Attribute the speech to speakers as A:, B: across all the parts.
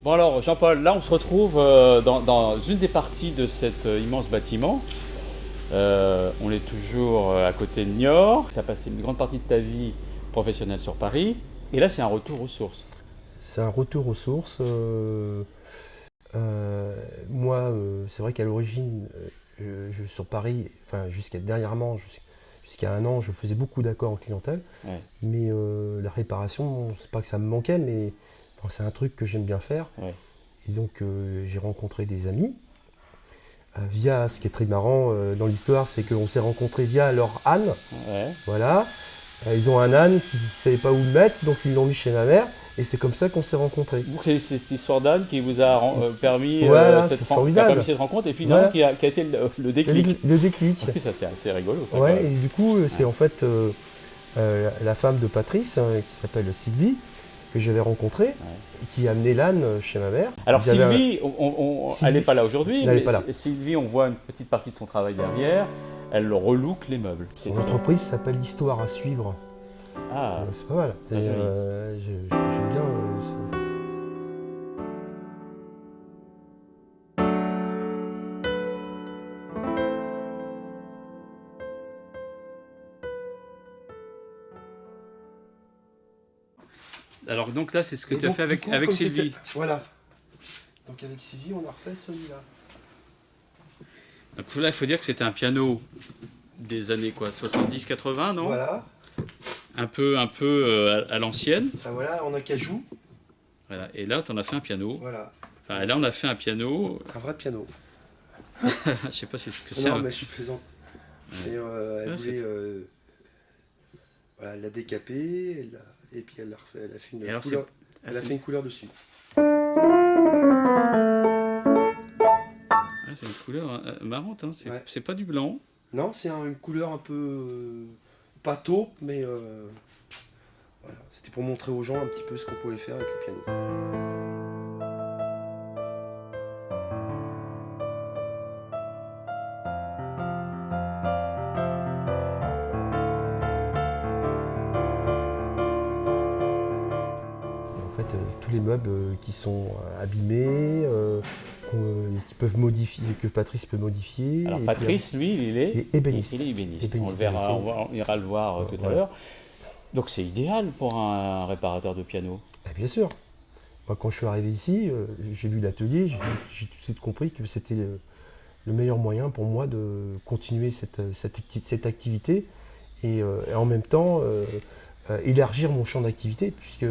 A: Bon alors Jean-Paul, là on se retrouve dans une des parties de cet immense bâtiment. On est toujours à côté de Niort. Tu as passé une grande partie de ta vie professionnelle sur Paris. Et là c'est un retour aux sources.
B: C'est un retour aux sources. Moi, c'est vrai qu'à l'origine, sur Paris, enfin jusqu'à dernièrement, jusqu'à un an, je faisais beaucoup d'accords en clientèle.
A: Ouais,
B: Mais la réparation, c'est pas que ça me manquait, mais enfin, c'est un truc que j'aime bien faire.
A: ouais.
B: Et donc j'ai rencontré des amis. Via, ce qui est très marrant dans l'histoire, c'est qu'on s'est rencontrés via leur âne.
A: Ouais.
B: Voilà. Ils ont un âne qui ne savait pas où le mettre, donc ils l'ont mis chez ma mère. Et c'est comme ça qu'on s'est rencontrés.
A: Donc c'est cette histoire d'Anne qui vous a permis,
B: Voilà,
A: cette
B: c'est
A: qui a
B: formidable.
A: permis cette rencontre et finalement
B: Voilà.
A: qui a été le déclic.
B: Le déclic.
A: En plus ça c'est assez rigolo ça, quand
B: Ouais,
A: même.
B: et du coup, c'est en fait la femme de Patrice, qui s'appelle Sylvie, que j'avais rencontrée, qui a amené l'âne chez ma mère.
A: Alors
B: Ils avaient un-
A: Sylvie, elle n'est pas là aujourd'hui,
B: Elle n'est
A: mais
B: pas là.
A: Sylvie, on voit une petite partie de son travail derrière. Elle relook les meubles.
B: Son entreprise s'appelle Histoire à suivre.
A: Ah,
B: C'est pas mal.
A: très joli.
B: J'aime bien.
A: alors donc là c'est ce que
B: Et
A: tu as
B: donc,
A: fait
B: du coup,
A: avec
B: comme
A: Sylvie.
B: c'était- Voilà. Donc avec Sylvie, on a refait celui-là.
A: Donc là il faut dire que c'était un piano des années quoi, 70-80 non?
B: Voilà.
A: Un peu à l'ancienne.
B: Ah, voilà, en acajou.
A: Voilà. Et là tu en as fait un piano.
B: Voilà.
A: Enfin, là on a fait un piano.
B: Un vrai piano.
A: Je sais pas si c'est ce que c'est.
B: Non, mais je suis plaisante.
A: Ouais.
B: Et, elle
A: Ouais,
B: voulait. Voilà, elle l'a décapé, et puis elle l'a refait. Elle a fait
A: Et
B: une
A: alors,
B: couleur.
A: ah,
B: Elle a fait une couleur dessus.
A: c'est une couleur marrante, hein.
B: Ouais.
A: C'est pas du blanc.
B: Non, c'est une couleur un peu. Pas taupe, mais. Voilà. C'était pour montrer aux gens un petit peu ce qu'on pouvait faire avec les pianos. En fait, tous les meubles qui sont abîmés, qui peuvent modifier, que Patrice peut modifier.
A: Alors
B: et
A: Patrice, lui, il est
B: ébéniste.
A: il est ébéniste.
B: Ébéniste,
A: On le verra,
B: métier.
A: on ira le voir tout à
B: Voilà.
A: l'heure. Donc c'est idéal pour un réparateur de piano.
B: Bien sûr. Moi, quand je suis arrivé ici, j'ai vu l'atelier, j'ai tout de suite compris que c'était le meilleur moyen pour moi de continuer cette activité et en même temps élargir mon champ d'activité, puisque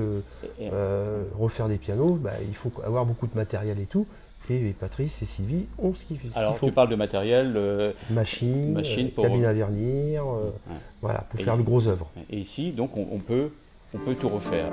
A: Et-
B: refaire des pianos, il faut avoir beaucoup de matériel et tout. Et Patrice et Sylvie ont ce qu'il
A: alors
B: faut.
A: tu parles de matériel.
B: Machine,
A: Machine pour-
B: cabine à vernir, voilà, pour faire de grosses œuvres.
A: Et ici, donc, on peut tout refaire.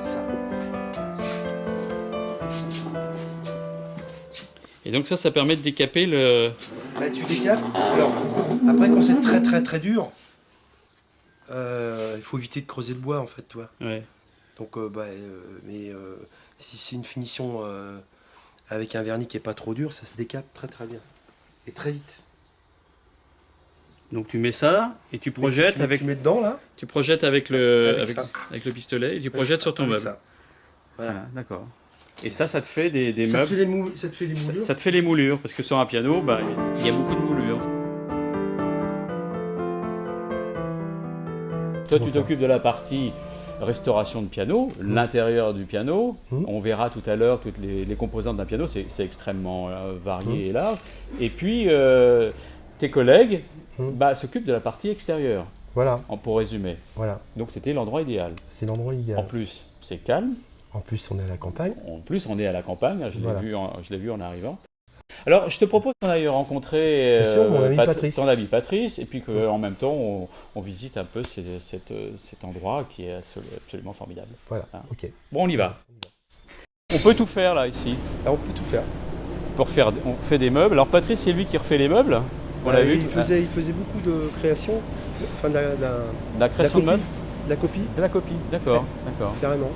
B: C'est ça.
A: Et donc ça permet de décaper le...
B: Tu décapes. Alors, après, quand c'est très très très dur, il faut éviter de creuser le bois en fait, toi.
A: Ouais.
B: Donc, si c'est une finition avec un vernis qui est pas trop dur, ça se décape très très bien et très vite.
A: Donc tu mets ça et tu projettes avec...
B: Tu mets dedans là.
A: Tu projettes avec le,
B: Avec ça.
A: avec le pistolet et tu projettes sur ton
B: Avec
A: meuble.
B: ça. Voilà.
A: Voilà, d'accord. Et ça te fait des
B: Ça te
A: meubles...
B: fait ça te fait les moulures.
A: Ça te fait les moulures, parce que sur un piano, il y a beaucoup de moulures. Toi, tu t'occupes de la partie restauration de piano, l'intérieur du piano. On verra tout à l'heure toutes les composantes d'un piano, c'est extrêmement varié et large. Et puis, tes collègues s'occupent de la partie extérieure,
B: Voilà,
A: pour résumer.
B: voilà.
A: Donc, c'était l'endroit idéal.
B: C'est l'endroit idéal.
A: En plus, c'est calme.
B: En plus, on est à la campagne.
A: En plus, on est à la campagne, je l'ai
B: Voilà.
A: vu en arrivant. Alors, je te propose qu'on aille rencontrer
B: Bien sûr, mon ami Patrice.
A: ton ami Patrice, et puis qu'en même temps, on visite un peu cet endroit qui est absolument formidable.
B: Voilà,
A: Ah.
B: ok.
A: Bon, on y va. On peut tout faire là ici.
B: Là, on peut tout faire.
A: On fait des meubles. Alors Patrice, c'est lui qui refait les meubles. On l'a vu.
B: Il faisait beaucoup de création, enfin de
A: La création de meubles.
B: De la copie.
A: De la copie, d'accord, d'accord.
B: Carrément.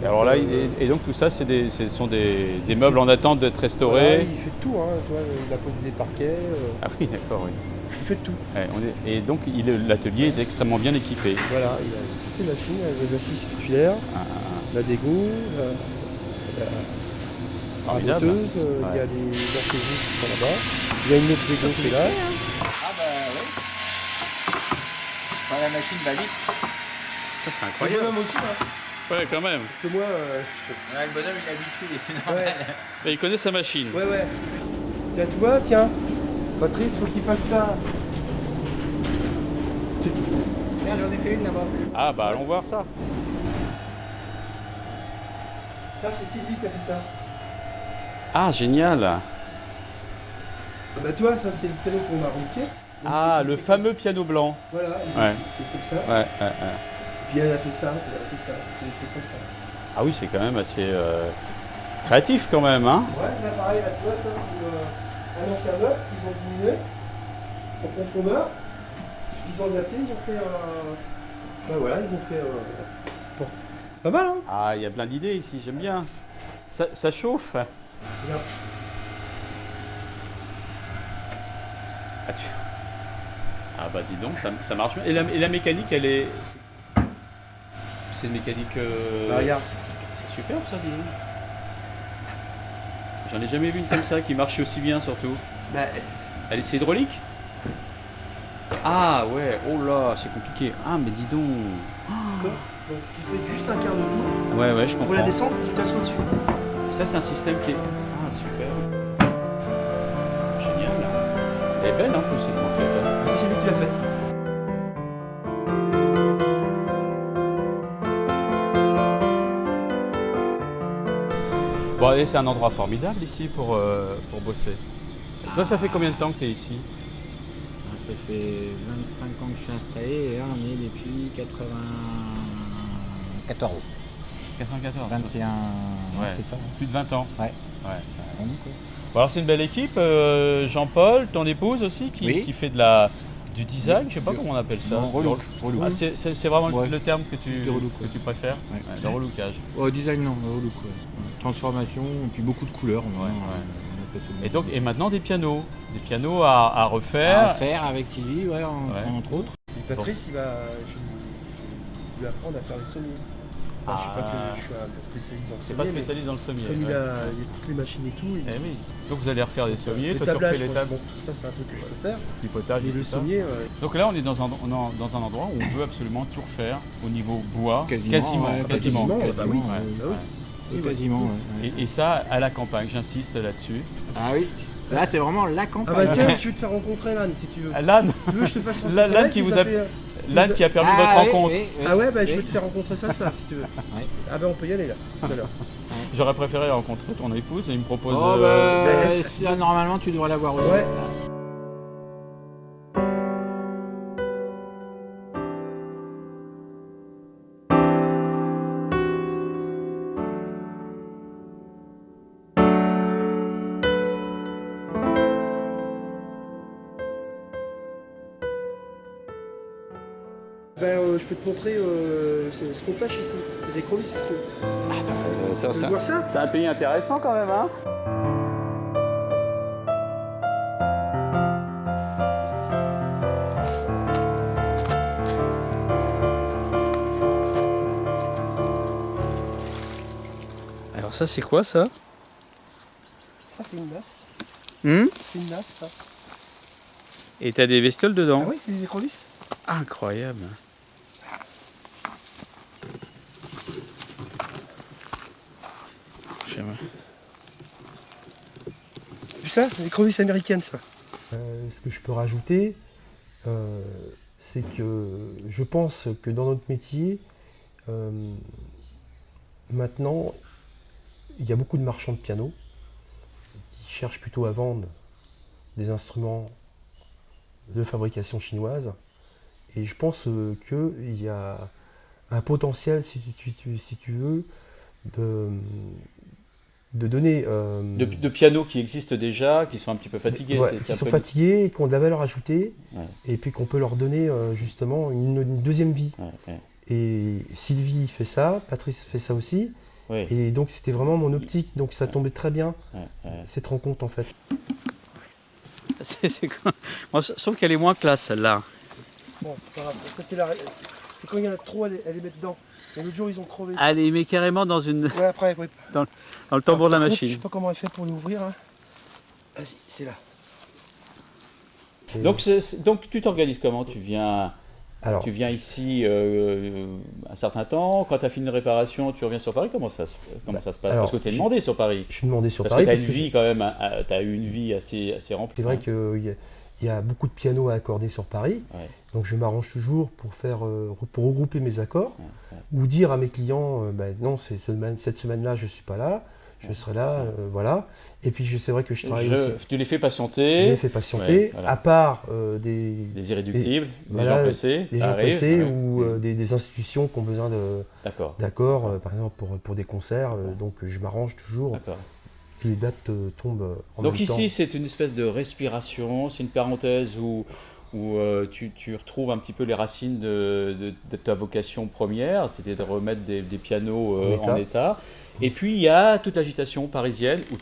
A: Et alors là, et donc tout ça, ce sont des meubles en attente d'être restaurés.
B: Voilà, il fait tout, hein. Toi, il a posé des parquets.
A: Ah oui, d'accord, oui.
B: Il fait tout.
A: Ouais, et donc l'atelier est extrêmement bien équipé.
B: Voilà, il a toutes les machines, la scie circulaire, la dégo, la raboteuse, il y a des orthésistes qui sont là-bas. Il y a une autre dégo qui est là.
C: Ah bah oui. Quand la machine va vite.
A: Ça, c'est
B: Le
A: incroyable.
B: bonhomme aussi, hein.
A: Ouais, quand même.
B: Parce que moi,
C: Ouais, le bonhomme il est habitué, c'est normal.
B: ouais,
A: Mais il connaît sa machine.
B: ouais. Tiens, tu vois, tiens. Patrice, faut qu'il fasse ça.
C: Tiens, j'en ai fait une là-bas.
A: Ah bah allons voir ça.
B: Ça, c'est Sylvie qui a fait ça.
A: Ah, génial.
B: Bah toi, ça, c'est le piano qu'on a rouqué.
A: Ah, le fameux piano blanc.
B: Voilà,
A: Ouais.
B: c'est comme ça.
A: Ouais.
B: Puis elle a fait ça, c'est ça, c'est comme ça.
A: Ah oui, c'est quand même assez créatif quand même, hein.
B: Ouais, là pareil, là, tu vois, ça c'est un ancien meuble qu'ils ont diminué en profondeur. Ils ont adapté, ils ont fait un. Ben voilà, ils ont fait un. Pas mal, hein.
A: Ah, il y a plein d'idées ici, j'aime bien. Ça chauffe.
B: Regarde.
A: Ah bah dis donc, ça marche bien. Et la mécanique, elle est... C'est une mécanique...
B: Bah, regarde.
A: C'est superbe ça, dis donc. J'en ai jamais vu une comme ça qui marche aussi bien surtout.
B: Bah,
A: Elle est hydraulique? Ah ouais, oh là, c'est compliqué. Ah mais dis donc.
B: donc tu fais juste un quart de tour.
A: Ouais, je comprends.
B: Pour la descendre, faut que tu t'assoies dessus.
A: Ça c'est un système qui est... Ah super. Génial. Elle est belle hein, pour cette moquette.
B: C'est lui qui l'a fait.
A: Bon, allez, c'est un endroit formidable ici pour bosser. Toi, ça fait combien de temps que tu es ici?
C: Ça fait 25 ans que je suis installé et là on est depuis 94.
A: 94.
C: 21,
A: Ouais.
C: c'est ça. Hein.
A: Plus de 20 ans.
C: Ouais.
A: Bon, alors c'est une belle équipe. Jean-Paul, ton épouse aussi,
C: Oui.
A: qui fait du design, je sais pas comment on appelle ça.
C: Non, relook.
A: Ah, c'est vraiment
C: Ouais.
A: le terme que
C: Plus de relook, ouais.
A: tu préfères?
C: Ouais.
A: Le relookage.
C: Design non, relook. Ouais. Transformation et puis beaucoup de couleurs.
A: Ouais.
C: On appelle ça
A: Et donc, et maintenant des pianos à refaire.
C: à faire avec Sylvie, entre autres.
B: Et Patrice, il va lui apprendre à faire les sommiers. Enfin, je sais pas que je suis un peu spécialiste dans le
A: C'est
B: sommier.
A: pas spécialiste dans le sommier.
B: Comme il
A: ouais.
B: a toutes les machines et tout.
A: Eh oui. Donc vous allez refaire des sommiers,
B: Le
A: toi tu refais
B: tablage,
A: les tables,
B: ça c'est un truc que je peux faire.
A: flipotage
B: Et
A: et
B: le
A: tout ça.
B: sommier,
A: Donc là on est dans un endroit où on veut absolument tout refaire au niveau bois,
C: Quasiment,
A: quasiment.
B: quasiment. Bah oui.
C: Ouais.
B: Bah oui.
C: Quasiment. Ouais.
A: Et ça à la campagne, j'insiste là-dessus.
C: Ah oui, là c'est vraiment la
B: Ah
C: campagne.
B: bah tiens, je vais te faire rencontrer l'âne si tu veux.
A: L'âne,
B: Tu veux que je te fasse rencontrer
A: l'âne qui vous a l'âne qui a permis votre rencontre.
B: Ah ouais, bah je vais te faire rencontrer ça si tu veux.
C: Ouais.
B: Ah bah on peut y aller là, tout à l'heure.
A: J'aurais préféré rencontrer ton épouse et il me propose.
C: Oh
B: bah,
C: ça, normalement tu devrais l'avoir aussi.
B: Ouais. Je peux te montrer ce qu'on pêche ici, les écrevisses. Tu veux voir ça?
A: C'est un pays intéressant quand même, hein. Alors ça c'est quoi ça?
B: Ça c'est une nasse. C'est une nasse ça.
A: Et t'as des bestioles dedans?
B: Ah oui, c'est des écrevisses.
A: Incroyable.
B: Tu ça? C'est des écrevisses américaines ça. Ce que je peux rajouter, c'est que je pense que dans notre métier, maintenant, il y a beaucoup de marchands de piano qui cherchent plutôt à vendre des instruments de fabrication chinoise. Et je pense qu'il y a un potentiel, si tu veux, de donner...
A: De pianos qui existent déjà, qui sont un petit peu fatigués.
B: ouais, qui sont fatigués, et qui ont de la valeur ajoutée,
A: Ouais.
B: et puis qu'on peut leur donner justement une deuxième vie.
A: Ouais, ouais.
B: Et Sylvie fait ça, Patrice fait ça aussi,
A: Oui.
B: et donc c'était vraiment mon optique, donc ça tombait très bien,
A: Ouais, ouais.
B: cette rencontre en fait.
A: Moi, je trouve qu'elle est moins classe, celle-là.
B: Bon, c'est quand il y en a trop, elle les met dedans. Et l'autre jour, ils ont crevé.
A: Elle est mais carrément dans
B: Ouais, après, oui.
A: dans le tambour de la
B: Je
A: machine.
B: sais pas comment elle fait pour l'ouvrir. Hein. Vas-y, c'est là. Et
A: Donc tu t'organises comment?
B: alors,
A: Tu viens ici un certain temps, quand tu as fini une réparation, tu reviens sur Paris, comment ça se passe?
B: alors,
A: Parce que tu es demandé sur Paris.
B: je suis demandé sur
A: Parce
B: Paris.
A: que tu as une vie quand même, tu as eu une vie assez remplie.
B: C'est vrai qu'il y a beaucoup de pianos à accorder sur Paris.
A: Ouais.
B: Donc je m'arrange toujours pour regrouper mes accords.
A: Ouais.
B: Ou dire à mes clients, non, cette semaine-là, je ne suis pas là. Je serai là, voilà. Et puis c'est vrai que je travaille aussi.
A: Tu les fais
B: Je
A: patienter.
B: les fais patienter.
A: Ouais, voilà.
B: À part des
A: Irréductibles, des
B: voilà,
A: gens pressés.
B: des
A: ça
B: gens
A: arrive,
B: pressés
A: ouais.
B: ou des institutions qui ont besoin
A: D'accord.
B: d'accords, par exemple pour des concerts. Donc je m'arrange toujours
A: D'accord.
B: que les dates tombent en
A: Donc
B: même temps.
A: ici, c'est une espèce de respiration, c'est une parenthèse où tu retrouves un petit peu les racines de ta vocation première, c'était de remettre des pianos en état. Et puis il y a toute l'agitation parisienne, où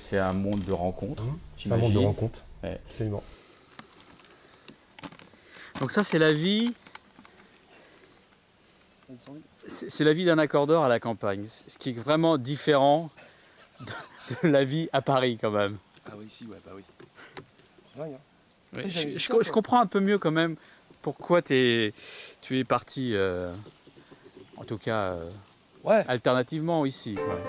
A: c'est un monde de rencontres,
B: C'est un monde de
A: j'imagine.
B: rencontres,
A: Ouais.
B: absolument.
A: Donc ça, c'est la vie. C'est la vie d'un accordeur à la campagne, ce qui est vraiment différent de la vie à Paris quand même.
B: Ah oui, si, ouais, bah oui. C'est vrai, hein.
A: Ouais,
B: J'avais vu ça,
A: je comprends un peu mieux quand même pourquoi tu es parti, en tout cas
B: Ouais.
A: alternativement ici, quoi.